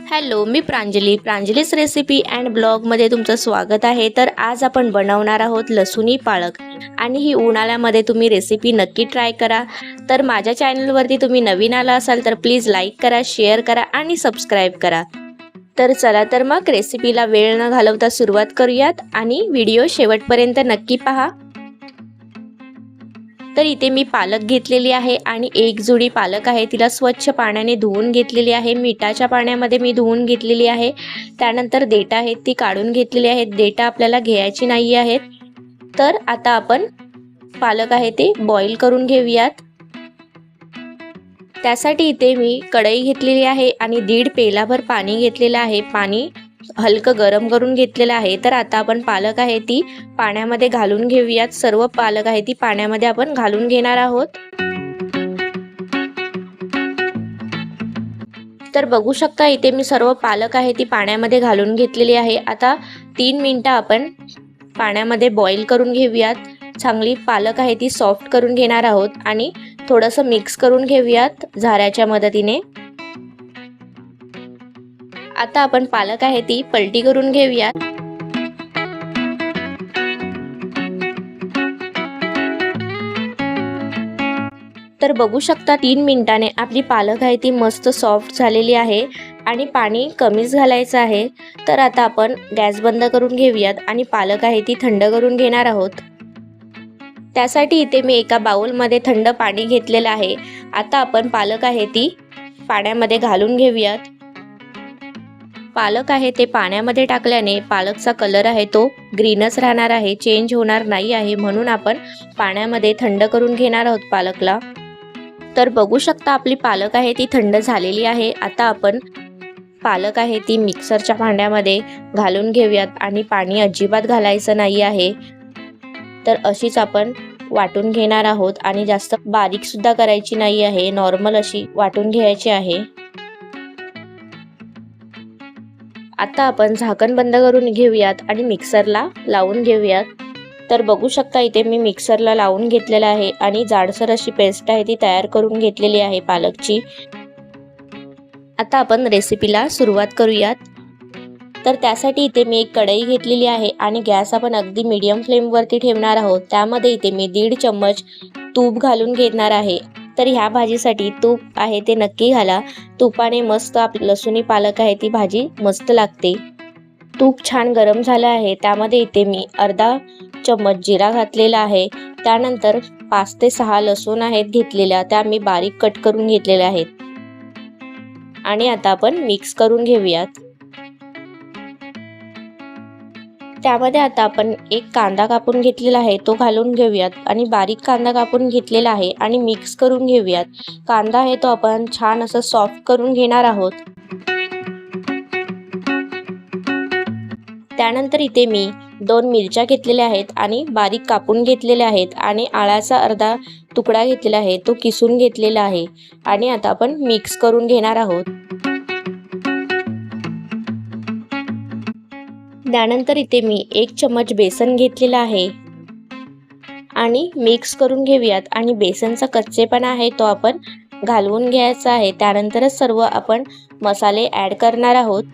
Hello, me प्रांजलीस recipe and ब्लॉगमध्ये तुमचं स्वागत आहे। तर आज आपण बनवणार आहोत लसुणी पालक आणि ही उन्हाळ्यामध्ये तुम्ही रेसिपी नक्की ट्राय करा। तर माझ्या चॅनलवरती तुम्ही नवीन आला असाल तर प्लीज लाईक करा, शेअर करा आणि सबस्क्राईब करा। तर चला तर मग रेसिपीला वेळ न घालवता सुरुवात करूयात आणि व्हिडिओ शेवटपर्यंत नक्की पहा। तर इथे मी पालक घेतलेली आहे आणि एक जुडी पालक आहे, तिला स्वच्छ पाण्याने धुवून घेतलेली आहे। मिठाच्या पाण्यामध्ये मी धुवून घेतलेली आहे। त्यानंतर देठ आहेत ती काढून घेतलेली आहेत। देठ आपल्याला घ्यायची नाही आहेत। तर आता आपण पालक आहे ते बॉईल करून घेऊयात। त्यासाठी इथे मी कढई घेतलेली आहे आणि 1.5 पेलाभर पाणी घेतलेलं आहे। पाणी हलकं गरम करून घेतलेलं आहे। तर आता आपण पालक आहे ती पाण्यामध्ये घालून घेऊयात। सर्व पालक आहे ती पाण्यामध्ये आपण घालून घेणार आहोत। तर बघू शकता इथे मी सर्व पालक आहे ती पाण्यामध्ये घालून घेतलेली आहे। आता 3 मिनिटं आपण पाण्यामध्ये बॉईल करून घेऊयात। चांगली पालक आहे ती सॉफ्ट करून घेणार आहोत आणि थोडंसं मिक्स करून घेऊयात झाऱ्याच्या मदतीने। आता आपण पालक आहे ती पलटी करून घेऊयात। तर बघू शकता 3 मिनिटांनी आपली पालक आहे ती मस्त सॉफ्ट झालेली आहे आणि पाणी कमीच घालायचं आहे। तर आता आपण गॅस बंद करून घेऊयात आणि पालक आहे ती थंड करून घेणार आहोत। त्यासाठी इथे मी एका बाउलमध्ये थंड पाणी घेतलेलं आहे। आता आपण पालक आहे ती पाण्यामध्ये घालून घेऊयात। पालक आहे ते पाण्यामध्ये टाकल्याने पालकचा कलर आहे तो ग्रीनच राहणार आहे, चेंज होणार नाही आहे। म्हणून आपण पाण्यामध्ये थंड करून घेणार आहोत पालकला। तर बघू शकता आपली पालक आहे ती थंड झालेली आहे। आता आपण पालक आहे ती मिक्सरच्या भांड्यामध्ये घालून घेऊयात आणि पाणी अजिबात घालायचं नाही आहे। तर अशीच आपण वाटून घेणार आहोत आणि जास्त बारीक सुद्धा करायची नाही आहे, नॉर्मल अशी वाटून घ्यायची आहे। आता आपण झाकण बंद करून घेऊयात आणि मिक्सरला लावून घेऊयात। तर बघू शकता इथे मी मिक्सरला लावून घेतलेला आहे आणि जाडसर अशी पेस्ट आहे ती तयार करून घेतलेली आहे पालकची। आता आपण रेसिपीला सुरुवात करूयात। तर त्यासाठी इथे मी एक कढई घेतलेली आहे आणि गॅस आपण अगदी मीडियम फ्लेमवरती ठेवणार आहोत। त्यामध्ये इथे मी 1.5 चम्मच तूप घालून घेणार आहे। तर ह्या भाजीसाठी तूप आहे ते नक्की घाला, तुपाने मस्त आपली लसुणी पालक आहे ती भाजी मस्त लागते। तूप छान गरम झालं आहे, त्यामध्ये इथे मी अर्धा चम्मच जिरा घातलेला आहे। त्यानंतर 5 ते 6 लसूण आहेत घेतलेल्या, त्या मी बारीक कट करून घेतलेल्या आहेत आणि आता आपण मिक्स करून घेऊयात। त्यामध्ये आता आपण एक कांदा कापून घेतलेला आहे तो घालून घेऊयात आणि बारीक कांदा कापून घेतलेला आहे आणि मिक्स करून घेऊयात। कांदा आहे तो आपण छान असं सॉफ्ट करून घेणार आहोत। त्यानंतर इथे मी 2 मिरच्या घेतलेल्या आहेत आणि बारीक कापून घेतलेल्या आहेत आणि आळ्याचा अर्धा तुकडा घेतलेला आहे तो किसून घेतलेला आहे आणि आता आपण मिक्स करून घेणार आहोत। त्यानंतर इथे मी 1 चम्मच बेसन घेतलेला आहे आणि मिक्स करून घेऊयात आणि बेसनचा कच्चेपणा आहे तो आपण घालवून घ्यायचा आहे। त्यानंतरच सर्व आपण मसाले ॲड करणार आहोत।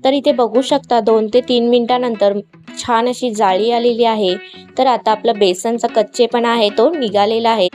तर इथे बघू शकता 2 ते 3 मिनिटांनंतर छान अशी जाळी आलेली आहे। तर आता आपला बेसनचा कच्चेपणा आहे तो निघालेला आहे।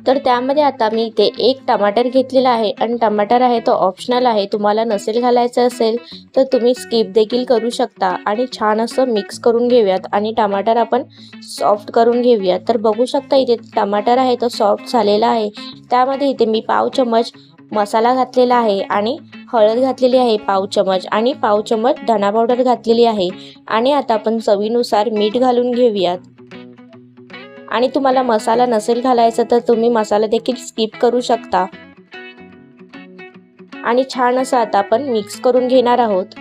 तर त्यामध्ये आता मी इथे 1 टमाटर घेतलेला आहे आणि टमाटर आहे तो ऑप्शनल आहे, तुम्हाला नसेल घालायचं असेल तर तुम्ही स्किप देखील करू शकता। आणि छान असं मिक्स करून घेऊयात आणि टमाटर आपण सॉफ्ट करून घेऊयात। तर बघू शकता इथे टमाटर आहे तो सॉफ्ट झालेला आहे। त्यामध्ये इथे मी पाव चम्मच मसाला घातलेला आहे आणि हळद घातलेली आहे पाव चम्मच आणि पाव चम्मच धना पावडर घातलेली आहे आणि आता आपण चवीनुसार मीठ घालून घेऊयात। आणि तुम्हाला मसाला नसेल घालायचा तर तुम्ही मसाला देखील स्किप करू शकता। आणि छान असं आता आपण मिक्स करून घेणार आहोत।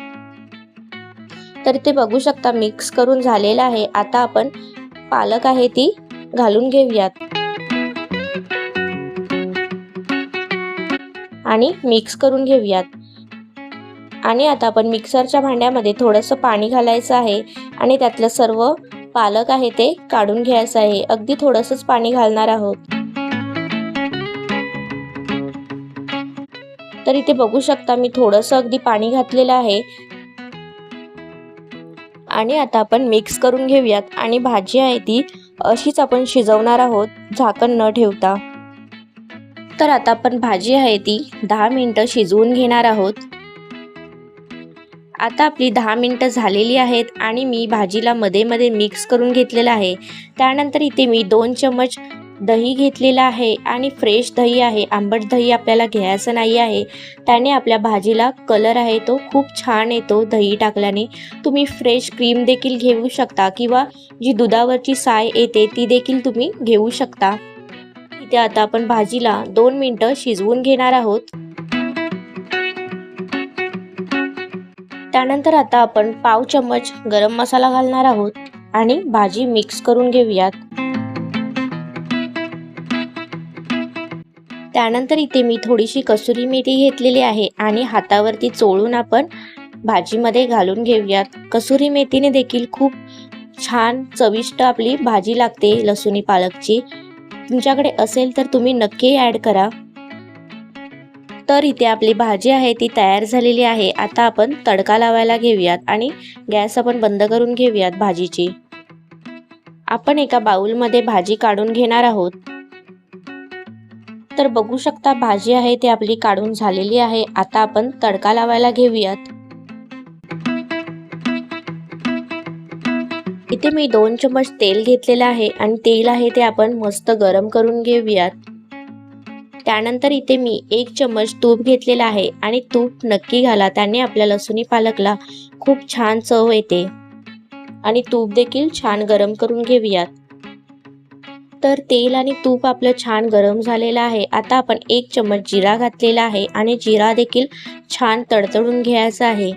तर इथे बघू शकता मिक्स करून झालेलं आहे। आता आपण पालक आहे ती घालून घेऊयात आणि मिक्स करून घेऊयात। आणि आता आपण मिक्सरच्या भांड्यामध्ये थोडंसं पाणी घालायचं आहे आणि त्यातलं सर्व पालक आहे ते काढून घ्यायचं आहे। अगदी थोडंसंच पाणी घालणार आहोत। तर इथे बघू शकता मी थोडंसं अगदी पाणी घातलेलं आहे आणि आता आपण मिक्स करून घेऊयात आणि भाजी आहे ती अशीच आपण शिजवणार आहोत झाकण न ठेवता। तर आता आपण भाजी आहे ती 10 मिनिटं शिजवून घेणार आहोत। आता आपली 10 मिनिटं झालेली आहेत आणि मी भाजीला मध्ये मध्ये मिक्स करून घेतलेलं आहे। त्यानंतर इथे मी 2 चमच दही घेतलेला आहे आणि फ्रेश दही आहे, आंबट दही आपल्याला घ्यायचं नाही आहे। त्याने आपल्या भाजीला कलर आहे तो खूप छान येतो दही टाकल्याने। तुम्ही फ्रेश क्रीम देखील घेऊ शकता किंवा जी दुधावरची साय येते ती देखील तुम्ही घेऊ शकता। इथे आता आपण भाजीला 2 मिनिटं शिजवून घेणार आहोत। त्यानंतर आता आपण पाव चमच गरम मसाला घालणार आहोत आणि भाजी मिक्स करून घेऊयात। त्यानंतर इथे मी थोडीशी कसुरी मेथी घेतलेली आहे आणि हातावरती चोळून आपण भाजीमध्ये घालून घेऊयात। कसुरी मेथीने देखील खूप छान चविष्ट आपली भाजी लागते लसुणी पालकची। तुमच्याकडे असेल तर तुम्ही नक्की ॲड करा। तर इथे आपली भाजी आहे ती तयार झालेली आहे। आता आपण तडका लावायला घेऊयात आणि गॅस आपण बंद करून घेऊयात भाजीची। आपण एका बाउलमध्ये भाजी काढून घेणार आहोत। तर बघू शकता भाजी आहे ती आपली काढून झालेली आहे। आता आपण तडका लावायला घेऊयात। इथे मी 2 चमच तेल घेतलेलं आहे आणि तेल आहे ते आपण मस्त गरम करून घेऊयात। त्यानंतर इथे मी 1 चमच तूप घेतलेला आहे आणि तूप नक्की घाला, त्याने आपल्या लसुणी पालकला खूप छान चव येते। आणि तूप देखील छान गरम करून घेऊयात। तर तेल आणि तूप आपलं छान गरम झालेलं आहे। आता आपण 1 चमच जिरा घातलेला आहे आणि जिरा देखील छान तडतडून घ्यायचा आहे।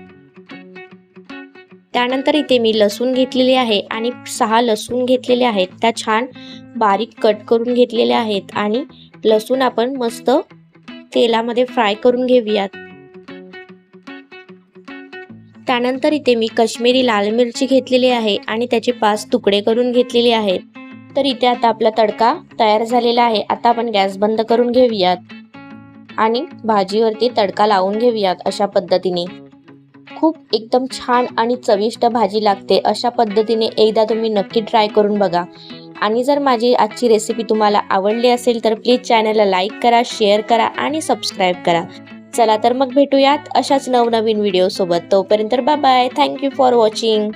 त्यानंतर इथे मी लसूण घेतलेले आहे आणि 6 लसूण घेतलेले आहेत, त्या छान बारीक कट करून घेतलेले आहेत आणि लसूण आपण मस्त तेलामध्ये फ्राय करून घेऊयात। त्यानंतर इथे मी काश्मीरी लाल मिरची घेतलेली आहे आणि त्याचे 5 तुकडे करून घेतलेले आहेत। तर इथे आता आपला तडका तयार झालेला आहे। आता आपण गॅस बंद करून घेऊयात आणि भाजीवरती तडका लावून घेऊयात अशा पद्धतीने। खूप एकदम छान आणि चविष्ट भाजी लागते। अशा पद्धतीने एकदा तुम्ही नक्की ट्राय करून बघा। आणि जर माझी आजची रेसिपी तुम्हाला आवडली असेल तर प्लीज चॅनलला लाईक करा, शेअर करा आणि सबस्क्राईब करा। चला तर मग भेटूयात अशाच नवनवीन व्हिडिओ सोबत। तोपर्यंत bye bye. Thank you for watching.